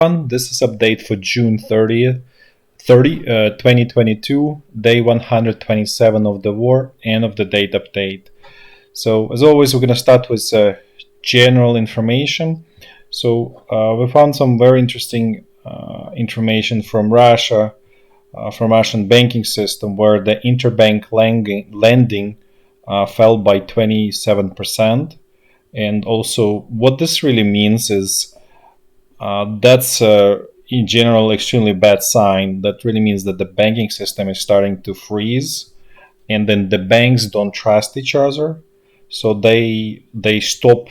This is update for June 2022, day 127 of the war, and of the date update. So as always, we're going to start with general information. So we found some very interesting information from Russia, from Russian banking system, where the interbank lending fell by 27%. And also what this really means is that's in general extremely bad sign. That really means that the banking system is starting to freeze, and then the banks don't trust each other, so they stop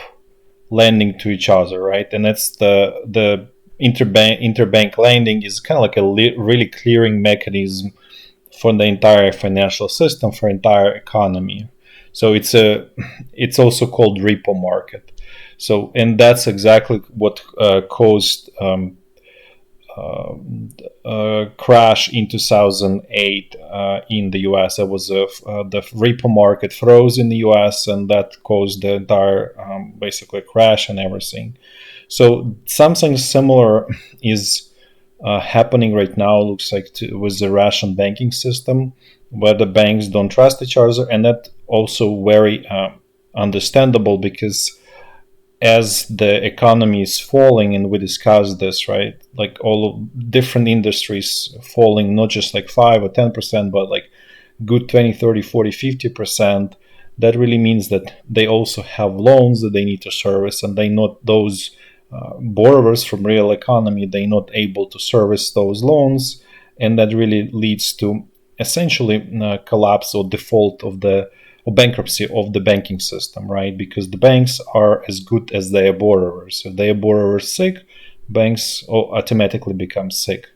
lending to each other, right? And that's the interbank lending is kind of like a really clearing mechanism for the entire financial system, for entire economy. So it's also called repo market. So, and that's exactly what caused crash in 2008 in the US. That was the repo market froze in the US, and that caused the entire basically crash and everything. So something similar is happening right now, looks like, with the Russian banking system, where the banks don't trust each other, and that also very understandable, because as the economy is falling, and we discussed this, right, like all of different industries falling, not just like 5 or 10%, but like good 20, 30, 40, 50%, that really means that they also have loans that they need to service, and they not those borrowers from real economy, they're not able to service those loans, and that really leads to essentially collapse or default of the or bankruptcy of the banking system, right? Because the banks are as good as their borrowers. If their borrowers are sick, banks automatically become sick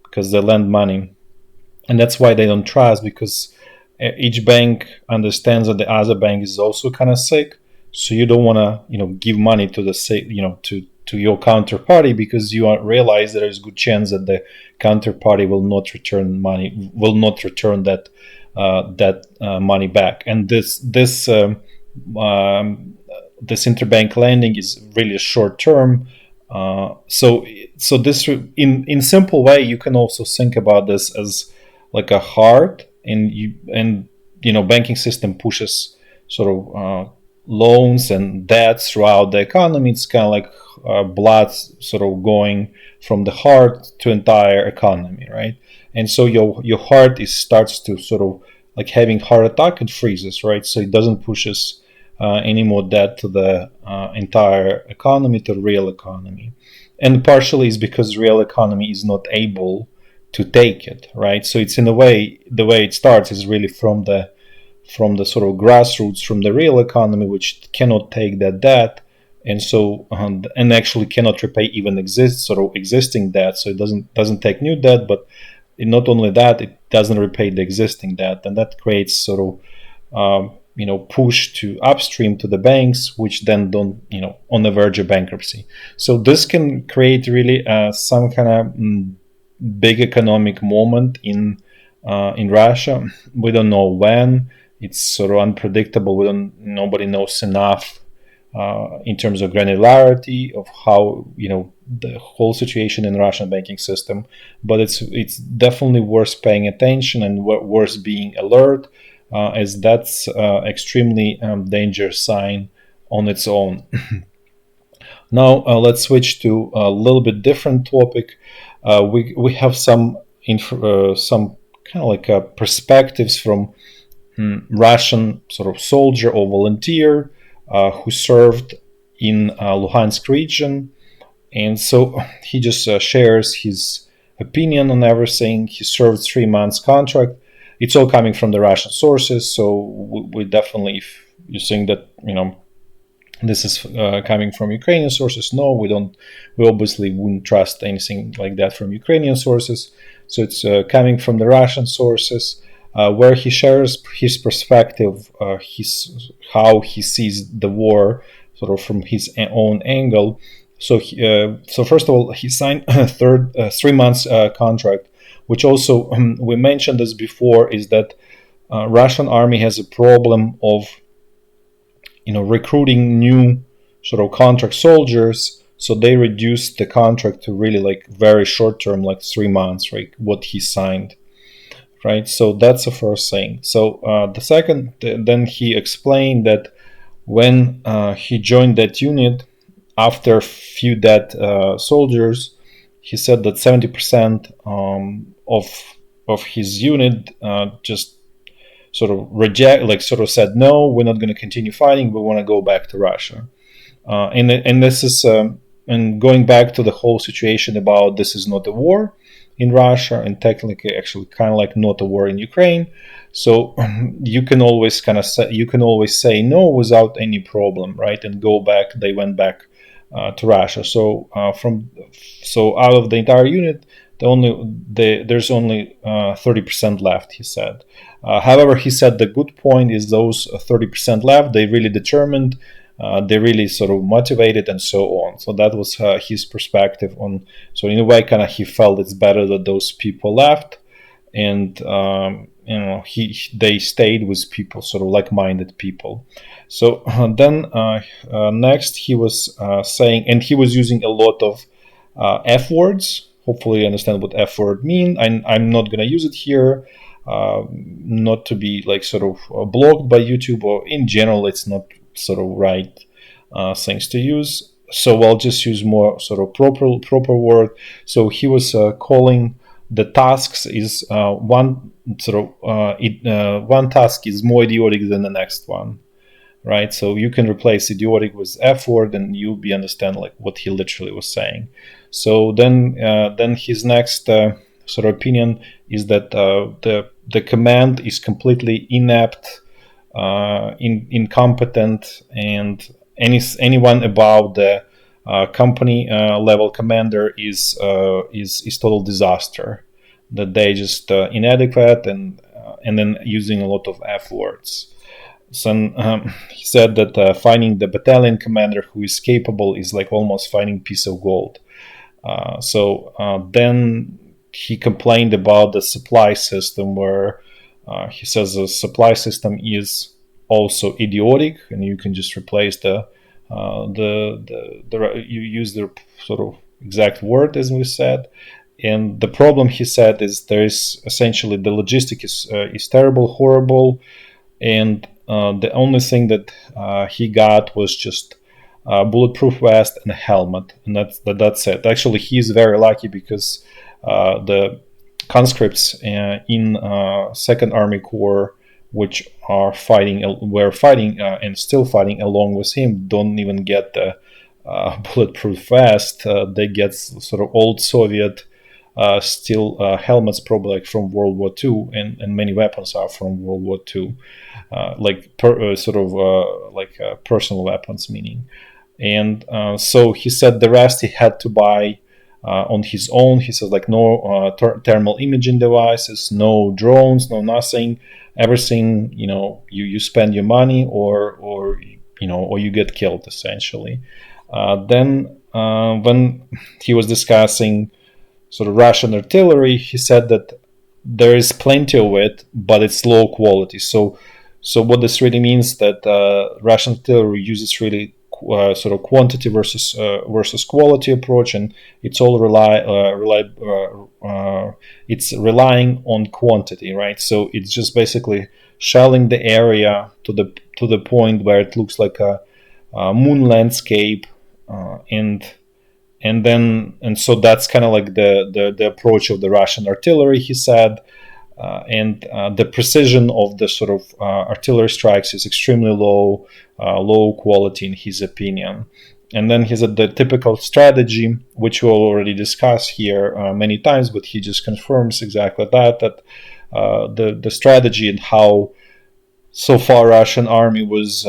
because they lend money, and that's why they don't trust, because each bank understands that the other bank is also kind of sick. So you don't want to, give money to the sick, to your counterparty, because you realize there is good chance that the counterparty will not return money, will not return that money back. And this interbank lending is really short term. So this, in simple way, you can also think about this as like a heart, and banking system pushes sort of loans and debts throughout the economy. It's kind of like blood sort of going from the heart to entire economy, right? And so your heart starts to sort of like having heart attack and freezes, right? So it doesn't pushes any more debt to the entire economy, to the real economy. And partially is because real economy is not able to take it, right? So it's in a way, the way it starts is really from the sort of grassroots, from the real economy, which cannot take that debt, and so and actually cannot repay even existing debt. So it doesn't take new debt, but not only that, it doesn't repay the existing debt, and that creates sort of push to upstream to the banks, which then don't on the verge of bankruptcy. So this can create really some kind of big economic moment in Russia. We don't know when. It's sort of unpredictable. Nobody knows enough in terms of granularity of how the whole situation in the Russian banking system. But it's definitely worth paying attention and worth being alert, as that's extremely dangerous sign on its own. Now let's switch to a little bit different topic. We have some kind of like perspectives from Russian sort of soldier or volunteer who served in Luhansk region, and so he just shares his opinion on everything. He served 3 months contract. It's all coming from the Russian sources, so we definitely, if you think that this is coming from Ukrainian sources, no, we don't. We obviously wouldn't trust anything like that from Ukrainian sources. So it's coming from the Russian sources, where he shares his perspective, how he sees the war, sort of from his own angle. So, so first of all, he signed a 3 months contract, which also we mentioned this before, is that Russian army has a problem of recruiting new sort of contract soldiers. So they reduced the contract to really like very short term, like 3 months, right? What he signed, right? So that's the first thing. So the second, then he explained that when he joined that unit, after a few dead soldiers, he said that 70% of his unit just sort of sort of said, no, we're not going to continue fighting. We want to go back to Russia. And this is and going back to the whole situation about this is not a war in Russia, and technically, actually, kind of like not a war in Ukraine. So you can always say no without any problem, right? And go back. They went back to Russia. So out of the entire unit, there's only 30% left. He said. However, he said the good point is those 30% left. They really determined. They really sort of motivated and so on. So that was his perspective on. So in a way, kind of he felt it's better that those people left, and they stayed with people, sort of like-minded people. So then next he was saying, and he was using a lot of F words. Hopefully you understand what F word mean. I'm not going to use it here, not to be like sort of blocked by YouTube, or in general it's not sort of right things to use. So I'll just use more sort of proper word. So he was calling the tasks is one task is more idiotic than the next one, right? So you can replace idiotic with F word, and you'll be understand like what he literally was saying. So then his next sort of opinion is that the command is completely inept, incompetent, and anyone above the company level commander is total disaster. That they just inadequate, and then using a lot of F words. So he said that finding the battalion commander who is capable is like almost finding a piece of gold. Then he complained about the supply system, where he says the supply system is also idiotic, and you can just replace you use the sort of exact word as we said. And the problem, he said, is there is essentially the logistic is terrible, horrible, and the only thing that he got was just bulletproof vest and a helmet, and that's it. Actually, he's very lucky because the conscripts in Second Army Corps, which were fighting and still fighting along with him, don't even get the bulletproof vest. They get sort of old Soviet steel helmets, probably like from World War II, and many weapons are from World War II, personal weapons, meaning. And so he said the rest he had to buy on his own. He says like no thermal imaging devices, no drones, no nothing. Everything, you spend your money or you get killed essentially. Then when he was discussing sort of Russian artillery, he said that there is plenty of it, but it's low quality. So what this really means that Russian artillery uses really sort of quantity versus quality approach, and it's all it's relying on quantity, right? So it's just basically shelling the area to the point where it looks like a moon landscape, and so that's kind of like the approach of the Russian artillery, he said. The precision of the sort of artillery strikes is extremely low quality in his opinion. And then he said the typical strategy, which we'll already discussed here many times, but he just confirms exactly that the strategy and how so far Russian army was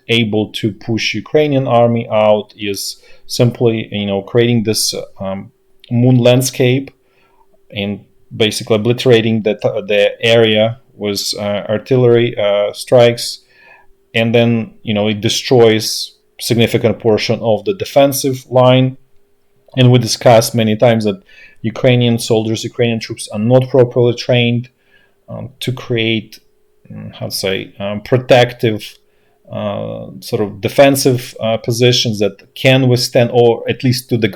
able to push Ukrainian army out is simply creating this moon landscape and basically obliterating the area with artillery strikes, and then it destroys significant portion of the defensive line. And we discussed many times that Ukrainian troops are not properly trained to create protective sort of defensive positions that can withstand, or at least to the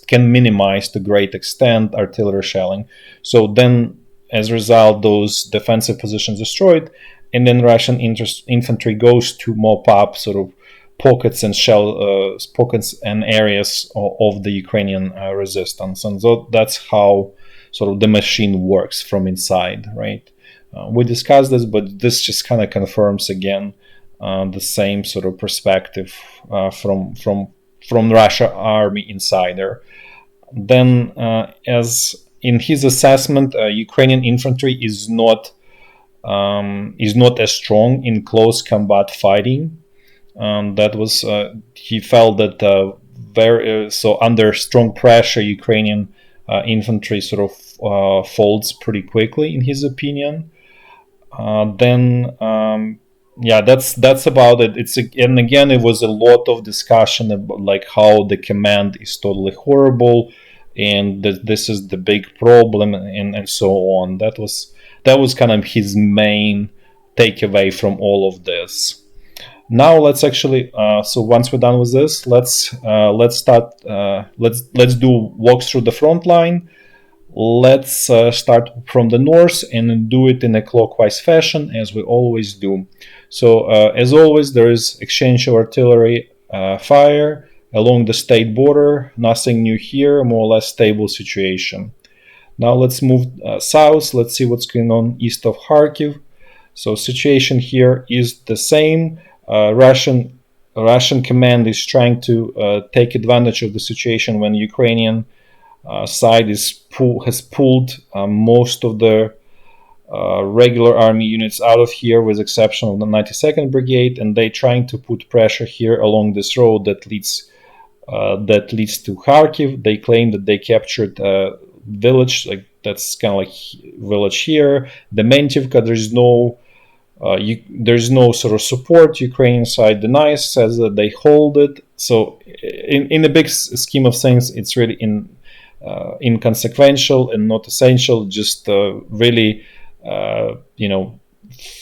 can minimize to great extent artillery shelling. So then, as a result, those defensive positions destroyed, and then Russian infantry goes to mop up sort of pockets and pockets and areas of the Ukrainian resistance, and so that's how sort of the machine works from inside, right? We discussed this, but this just kind of confirms again the same sort of perspective from Russia Army Insider. Then, as in his assessment, Ukrainian infantry is not as strong in close combat fighting. That was he felt that so under strong pressure, Ukrainian infantry sort of folds pretty quickly, in his opinion. That's about it. And again, it was a lot of discussion about like how the command is totally horrible, and that this is the big problem, and so on. That was kind of his main takeaway from all of this. Now let's actually so once we're done with this, let's start. Let's do walks through the front line. Let's start from the north and do it in a clockwise fashion, as we always do. So, as always, there is exchange of artillery fire along the state border. Nothing new here, more or less stable situation. Now let's move south. Let's see what's going on east of Kharkiv. So, situation here is the same. Russian command is trying to take advantage of the situation when Ukrainian side has pulled most of the regular army units out of here, with exception of the 92nd Brigade, and they're trying to put pressure here along this road that leads to Kharkiv. They claim that they captured a village, like that's kind of like village here. The Avdiyivka, there's no sort of support. Ukrainian side denies, says that they hold it. So in the big scheme of things, it's really inconsequential and not essential. Just really,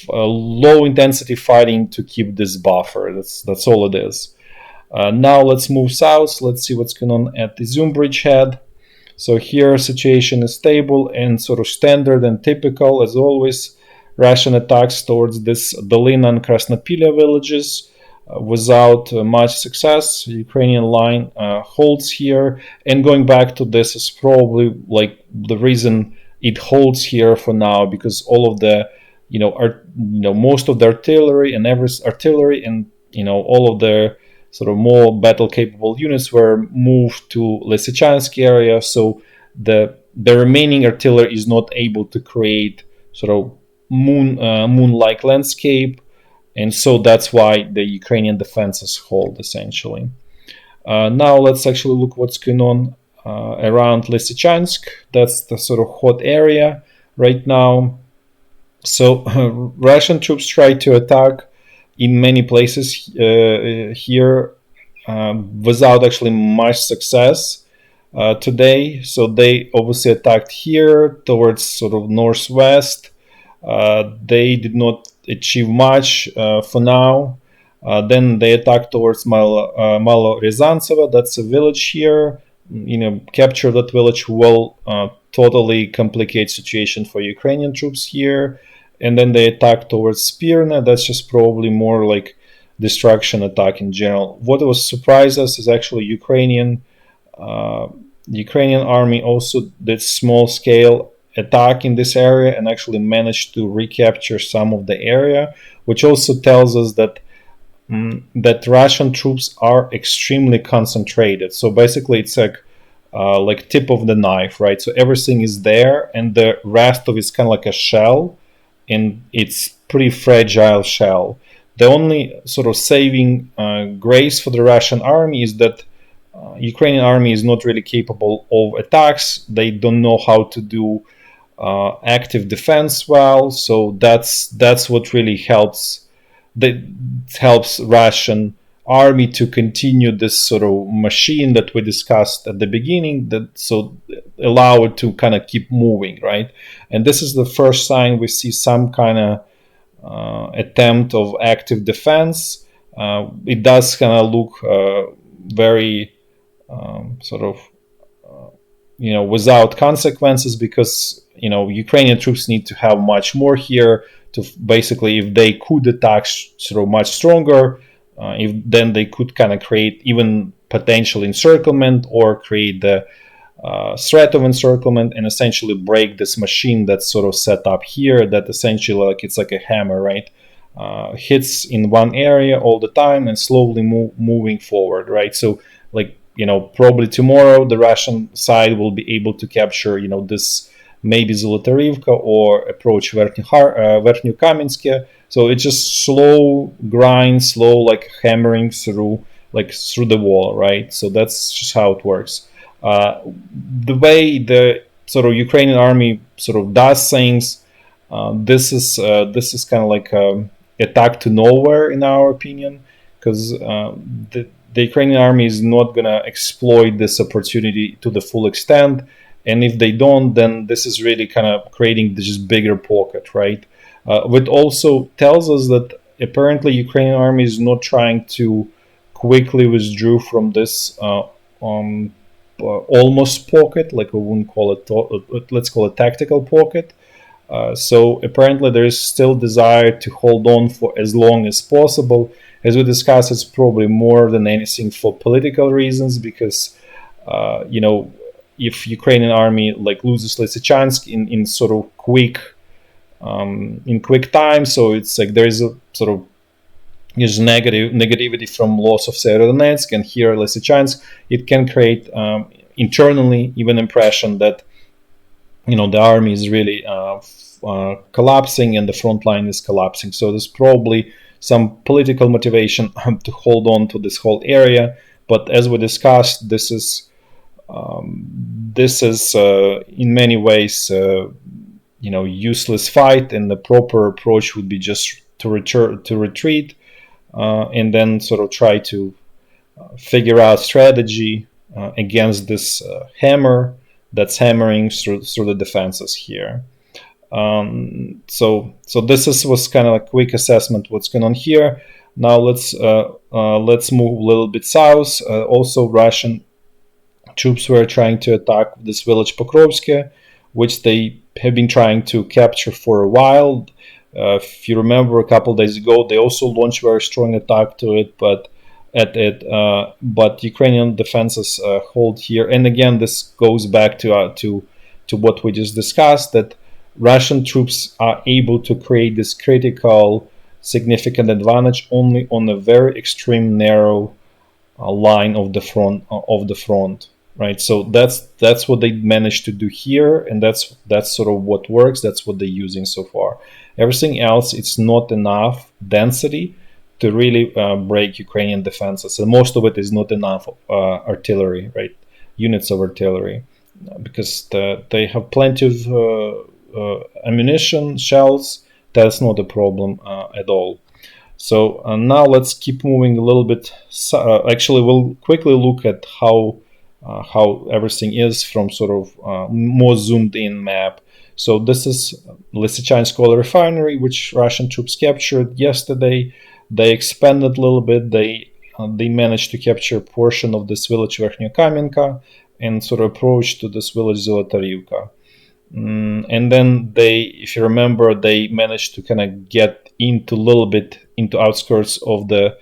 low intensity fighting to keep this buffer. That's all it is. Now let's move south. Let's see what's going on at the Izyum bridgehead. So here situation is stable and sort of standard and typical as always. Russian attacks towards this Dolina and Krasnopilya villages without much success. Ukrainian line holds here, and going back to this is probably like the reason it holds here for now, because all of the most of the artillery and all of the sort of more battle capable units were moved to Lysychansk area, so the remaining artillery is not able to create sort of moon-like landscape, and so that's why the Ukrainian defenses hold essentially. Now let's actually look what's going on around Lysychansk. That's the sort of hot area right now. So Russian troops try to attack in many places here without actually much success today. So they obviously attacked here towards sort of northwest. They did not achieve much for now. Then they attacked towards Maloryazantsevo. That's a village here. Capture that village will totally complicate situation for Ukrainian troops here. And then they attack towards Spirna. That's just probably more like destruction attack in general. What was surprised us is actually Ukrainian army also did small scale attack in this area and actually managed to recapture some of the area, which also tells us that that Russian troops are extremely concentrated. So basically it's like tip of the knife, right? So everything is there and the rest of it's kind of like a shell, and it's pretty fragile shell. The only sort of saving grace for the Russian army is that Ukrainian army is not really capable of attacks. They don't know how to do active defense well, so that's what really helps. That helps Russian army to continue this sort of machine that we discussed at the beginning, that so allow it to kind of keep moving, right? And this is the first sign we see some kind of attempt of active defense. it does kind of look very sort of without consequences, because Ukrainian troops need to have much more here to basically, if they could attack sort of much stronger, if then they could kind of create even potential encirclement or create the threat of encirclement and essentially break this machine that's sort of set up here, that essentially it's like a hammer, right? Hits in one area all the time and slowly moving forward, right? So probably tomorrow the Russian side will be able to capture this maybe Zolotarivka or approach Verkhnyu Kamensk. So it's just slow grind, slow hammering through the wall, right? So that's just how it works. The way the sort of Ukrainian army sort of does things, this is kind of like attack to nowhere in our opinion, because the Ukrainian army is not going to exploit this opportunity to the full extent. And if they don't, then this is really kind of creating this bigger pocket, right? Which also tells us that apparently Ukrainian army is not trying to quickly withdraw from this almost pocket, like we wouldn't call it, let's call it tactical pocket. So apparently there is still desire to hold on for as long as possible. As we discussed, it's probably more than anything for political reasons, because if Ukrainian army loses Lysychansk in sort of quick time, so it's like there is a sort of negativity from loss of Severodonetsk and here Lysychansk, it can create internally even impression that the army is really collapsing and the front line is collapsing. So there's probably some political motivation to hold on to this whole area. But as we discussed, this is in many ways useless fight, and the proper approach would be just to retreat and then sort of try to figure out strategy against this hammer that's hammering through the defenses here. So this was kind of a quick assessment what's going on here. Now let's move a little bit south. Also, Russian troops were trying to attack this village Pokrovsky, which they have been trying to capture for a while. If you remember, a couple days ago, they also launched a very strong attack to it, but Ukrainian defenses hold here. And again, this goes back to what we just discussed, that Russian troops are able to create this critical, significant advantage only on a very extreme, narrow line of the front. Right, so that's what they managed to do here, and that's sort of what works. That's what they're using so far. Everything else, it's not enough density to really break Ukrainian defenses, and most of it is not enough artillery, right? Units of artillery, because they have plenty of ammunition, shells. That's not a problem at all. So now let's keep moving a little bit. Actually, we'll quickly look at how everything is from sort of more zoomed in map. So this is Lysychansk oil refinery, which Russian troops captured yesterday. They expanded a little bit. They managed to capture a portion of this village Verkhnyu Kamenka and sort of approach to this village Zolotarivka. And then if you remember, they managed to kind of get into a little bit into outskirts of the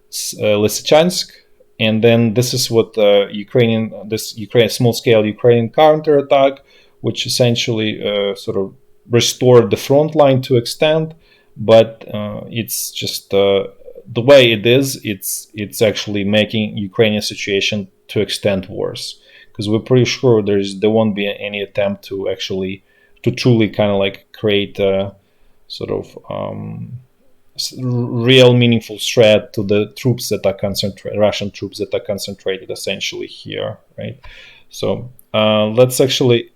Lysychansk. And then this is what Ukrainian small-scale Ukrainian counterattack, which essentially sort of restored the front line to extent, but it's just the way it is. It's actually making Ukrainian situation to extent worse, because we're pretty sure there won't be any attempt to truly kind of create a sort of real meaningful threat to the troops that are Russian troops that are concentrated essentially here, right? So let's actually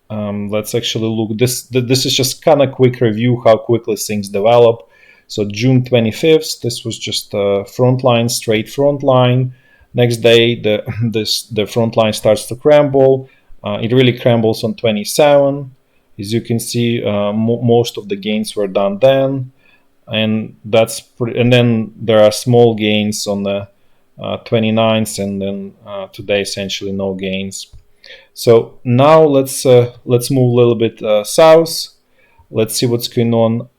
look. This is just kind of quick review how quickly things develop. So June 25th, this was just a straight front line. Next day, the front line starts to crumble. It really crumbles on 27. As you can see, most of the gains were done then. and and then there are small gains on the 29th, and then today essentially no gains. So now let's move a little bit south. Let's see what's going on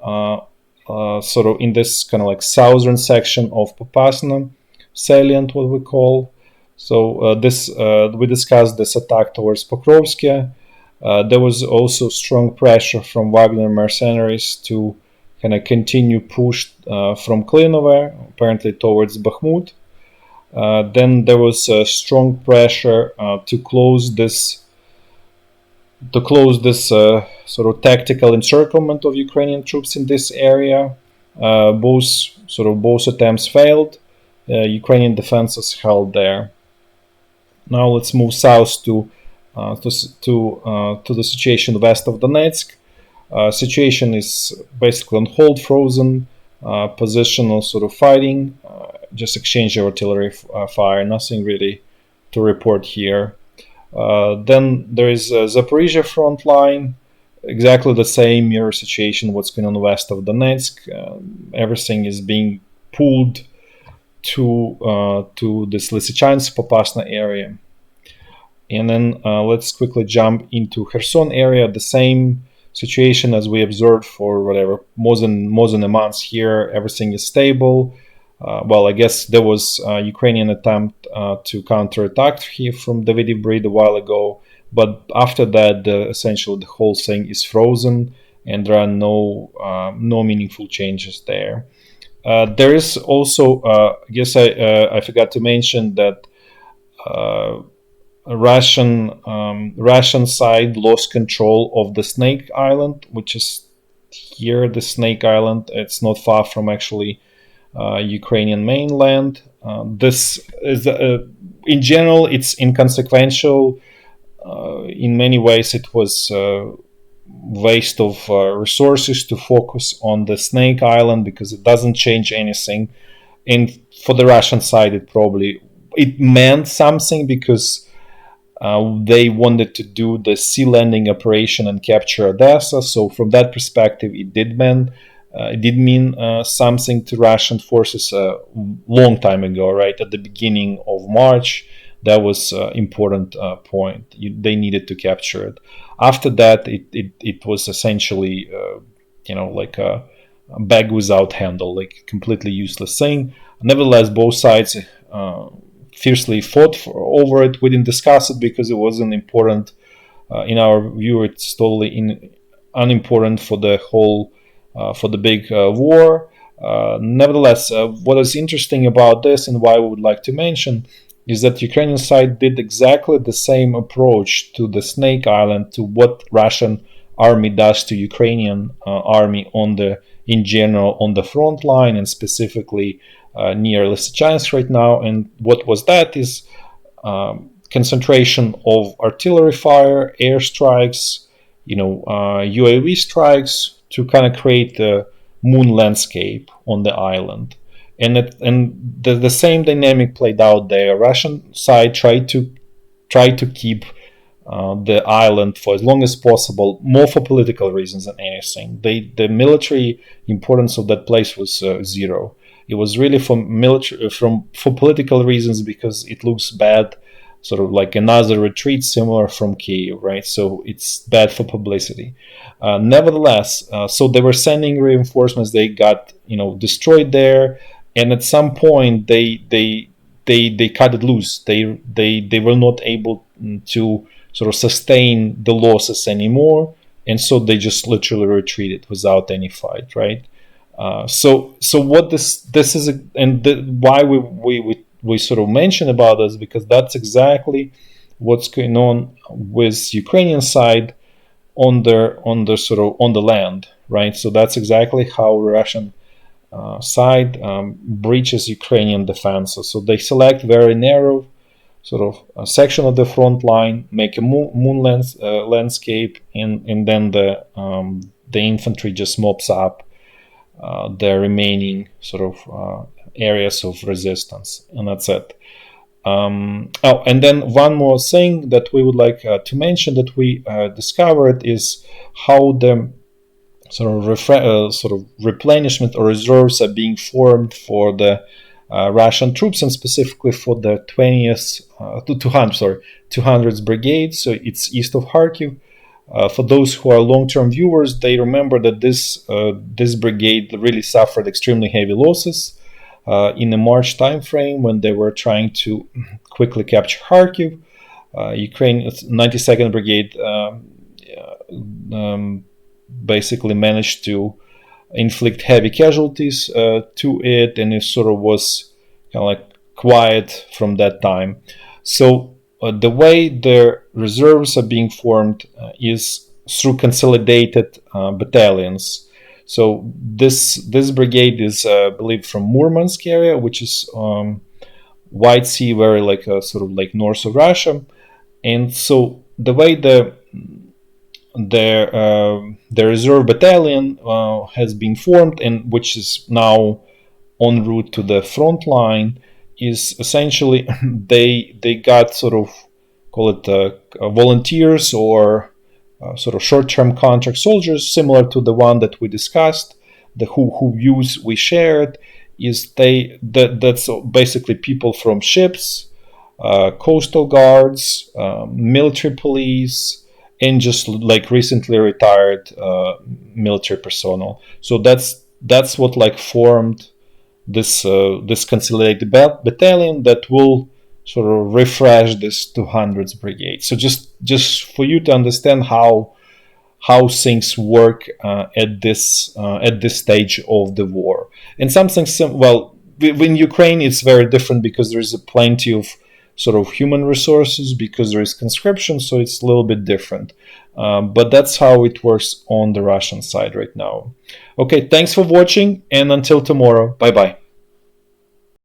sort of in this kind of like southern section of Popasna salient, what we call. So this we discussed this attack towards Pokrovsky. There was also strong pressure from Wagner mercenaries to kind of continue push from Klinovo, apparently towards Bakhmut. Then there was strong pressure to close this sort of tactical encirclement of Ukrainian troops in this area. Both attempts failed. Ukrainian defenses held there. Now let's move south to the situation west of Donetsk. Situation is basically on hold, frozen, positional sort of fighting, just exchange of artillery fire, nothing really to report here. Then there is Zaporizhia front line, exactly the same mirror situation, what's going on west of Donetsk. Everything is being pulled to this Lysychansk, Popasna area. And then let's quickly jump into Kherson area, the same situation as we observed for more than a month here. Everything is stable. Well, I guess there was a Ukrainian attempt to counterattack here from Davydiv Brid a while ago, but after that, essentially the whole thing is frozen, and there are no meaningful changes there. There is also, I guess I forgot to mention that Russian side lost control of the Snake Island, which is here. The Snake Island. It's not far from actually Ukrainian mainland. This is, in general, it's inconsequential. In many ways, it was waste of resources to focus on the Snake Island because it doesn't change anything. And for the Russian side, it meant something because they wanted to do the sea landing operation and capture Odessa. So from that perspective, it did mean something to Russian forces a long time ago, right at the beginning of March. That was an important point. They needed to capture it. After that, it was essentially, like a bag without handle, like completely useless thing. Nevertheless, both sides fiercely fought over it. We didn't discuss it because it wasn't important. In our view, it's totally unimportant for the whole, for the big war. Nevertheless, what is interesting about this and why we would like to mention is that Ukrainian side did exactly the same approach to the Snake Island to what Russian army does to Ukrainian army in general on the front line and specifically near Lysychansk right now. And what was that is concentration of artillery fire, airstrikes, UAV strikes to kind of create the moon landscape on the island. And the same dynamic played out there. Russian side tried to keep the island for as long as possible, more for political reasons than anything. The military importance of that place was zero. It was really for political reasons because it looks bad, sort of like another retreat similar from Kiev, right? So it's bad for publicity. Nevertheless, so they were sending reinforcements. They got destroyed there, and at some point they cut it loose. They were not able to sort of sustain the losses anymore, and so they just literally retreated without any fight, right? So what this is, why we sort of mention about this, because that's exactly what's going on with Ukrainian side on the land, right? So that's exactly how Russian side breaches Ukrainian defenses. So they select very narrow sort of a section of the front line, make a moon landscape, and then the infantry just mops up the remaining sort of areas of resistance, and that's it. And then one more thing that we would like to mention that we discovered is how the sort of replenishment or reserves are being formed for the Russian troops, and specifically for the 200th Brigade. So it's east of Kharkiv. For those who are long-term viewers, they remember that this brigade really suffered extremely heavy losses in the March timeframe when they were trying to quickly capture Kharkiv. Ukraine's 92nd Brigade basically managed to inflict heavy casualties to it, and it sort of was kind of like quiet from that time. So the way the reserves are being formed is through consolidated battalions. So this brigade is, I believe, from Murmansk area, which is White Sea, very like sort of like north of Russia. And so the way the reserve battalion has been formed, and which is now en route to the front line, is essentially they got sort of, call it volunteers or sort of short-term contract soldiers, similar to the one that we discussed. The who views we shared is that's basically people from ships, coastal guards, military police, and just like recently retired military personnel. So that's what like formed this consolidated battalion that will sort of refresh this 200th Brigade. So just for you to understand how things work at this stage of the war. And something well, in Ukraine it's very different because there's plenty of sort of human resources, because there is conscription, so it's a little bit different. But that's how it works on the Russian side right now. Okay, thanks for watching, and until tomorrow, bye bye.